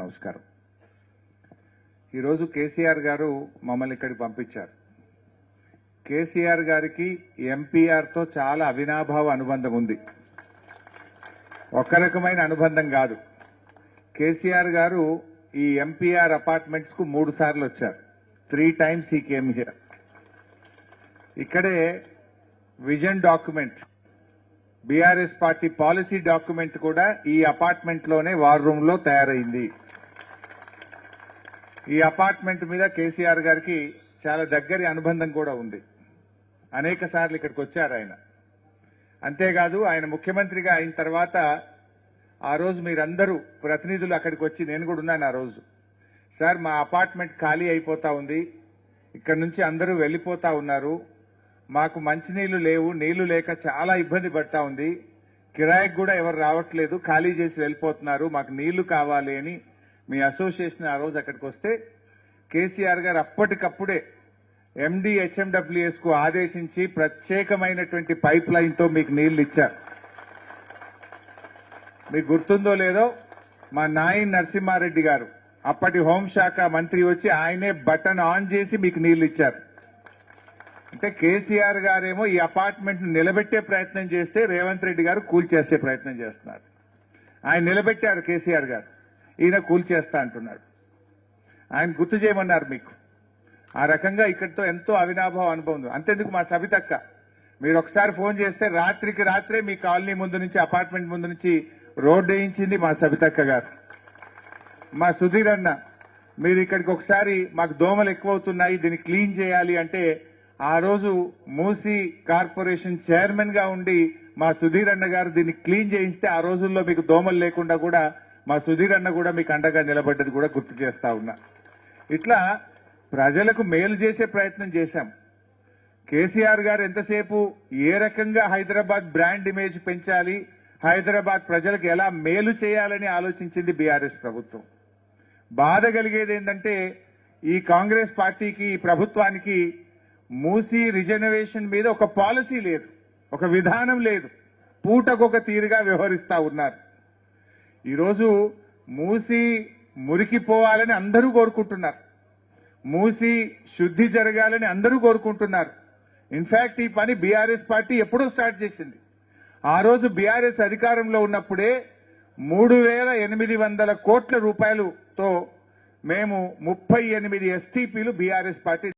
నమస్కారం. ఈరోజు కేసీఆర్ గారు మమ్మల్ని ఇక్కడికి పంపించారు. కేసీఆర్ గారికి ఎంపీఆర్ తో చాలా అవినాభావ అనుబంధం ఉంది. ఒక రకమైన అనుబంధం కాదు. కేసీఆర్ గారు ఈ ఎంపీఆర్ అపార్ట్మెంట్స్ కు 3 సార్లు వచ్చారు. 3 times he came here. ఇక్కడే vision document, BRS party policy document కూడా ఈ అపార్ట్మెంట్ లోనే వార్ రూమ్ లో తయారైంది. ఈ అపార్ట్మెంట్ మీద కేసీఆర్ గారికి చాలా దగ్గరి అనుబంధం కూడా ఉంది. అనేక సార్లు ఇక్కడికి వచ్చారు ఆయన. అంతేకాదు ఆయన ముఖ్యమంత్రిగా అయిన తర్వాత ఆ రోజు మీరందరూ ప్రతినిధులు అక్కడికి వచ్చి, నేను కూడా ఉన్నాను ఆ రోజు, సార్ మా అపార్ట్మెంట్ ఖాళీ అయిపోతా ఉంది, ఇక్కడ నుంచి అందరూ వెళ్లిపోతా ఉన్నారు, మాకు మంచినీళ్లు లేవు, నీళ్లు లేక చాలా ఇబ్బంది పడతా ఉంది, కిరాయికి కూడా ఎవరు రావట్లేదు, ఖాళీ చేసి వెళ్ళిపోతున్నారు, మాకు నీళ్లు కావాలి అని మీ అసోసియేషన్ ఆ రోజు అక్కడికి వస్తే కేసీఆర్ గారు అప్పటికప్పుడే ఎండి హెచ్ఎండబ్ల్యూఎస్ కు ఆదేశించి ప్రత్యేకమైనటువంటి పైప్ లైన్ తో మీకు నీళ్లు ఇచ్చారు. మీకు గుర్తుందో లేదో, మా నాయన్ నరసింహారెడ్డి గారు అప్పటి హోంశాఖ మంత్రి వచ్చి ఆయనే బటన్ ఆన్ చేసి మీకు నీళ్లు ఇచ్చారు. అంటే కేసీఆర్ గారేమో ఈ అపార్ట్మెంట్ ను నిలబెట్టే ప్రయత్నం చేస్తే రేవంత్ రెడ్డి గారు కూల్చేసే ప్రయత్నం చేస్తున్నారు. ఆయన నిలబెట్టారు కేసీఆర్ గారు, ఈయన కూల్చేస్తా అంటున్నాడు. ఆయన గుర్తు చేయమన్నారు మీకు. ఆ రకంగా ఇక్కడితో ఎంతో అవినాభావ అనుభవం ఉంది. అంతేందుకు మా సబితక్క, మీరు ఒకసారి ఫోన్ చేస్తే రాత్రికి రాత్రే మీ కాలనీ ముందు నుంచి, అపార్ట్మెంట్ ముందు నుంచి రోడ్డు వేయించింది మా సబితక్క గారు. మా సుధీర్ అన్న, మీరు ఇక్కడికి ఒకసారి మాకు దోమలు ఎక్కువ అవుతున్నాయి, దీన్ని క్లీన్ చేయాలి అంటే ఆ రోజు మూసీ కార్పొరేషన్ చైర్మన్ గా ఉండి మా సుధీర్ అన్న గారు దీన్ని క్లీన్ చేయిస్తే ఆ రోజుల్లో మీకు దోమలు లేకుండా కూడా మా సుధీర్ అన్న కూడా మీకు అండగా నిలబడ్డది కూడా గుర్తు చేస్తా ఉన్నా. ఇట్లా ప్రజలకు మేలు చేసే ప్రయత్నం చేశాం. కేసీఆర్ గారు ఎంతసేపు ఏ రకంగా హైదరాబాద్ బ్రాండ్ ఇమేజ్ పెంచాలి, హైదరాబాద్ ప్రజలకు ఎలా మేలు చేయాలని ఆలోచించింది బీఆర్ఎస్ ప్రభుత్వం. బాధ కలిగేది ఏంటంటే ఈ కాంగ్రెస్ పార్టీకి, ఈ ప్రభుత్వానికి మూసీ రిజర్వేషన్ మీద ఒక పాలసీ లేదు, ఒక విధానం లేదు, పూటకొక తీరుగా వ్యవహరిస్తా ఉన్నారు. ఈరోజు మూసీ మురికిపోవాలని అందరూ కోరుకుంటున్నారు, మూసీ శుద్ధి జరగాలని అందరూ కోరుకుంటున్నారు. ఇన్ఫాక్ట్ ఈ పని బీఆర్ఎస్ పార్టీ ఎప్పుడో స్టార్ట్ చేసింది. ఆ రోజు బీఆర్ఎస్ అధికారంలో ఉన్నప్పుడే 3,800 కోట్ల రూపాయలతో మేము 38 STPలు బీఆర్ఎస్ పార్టీ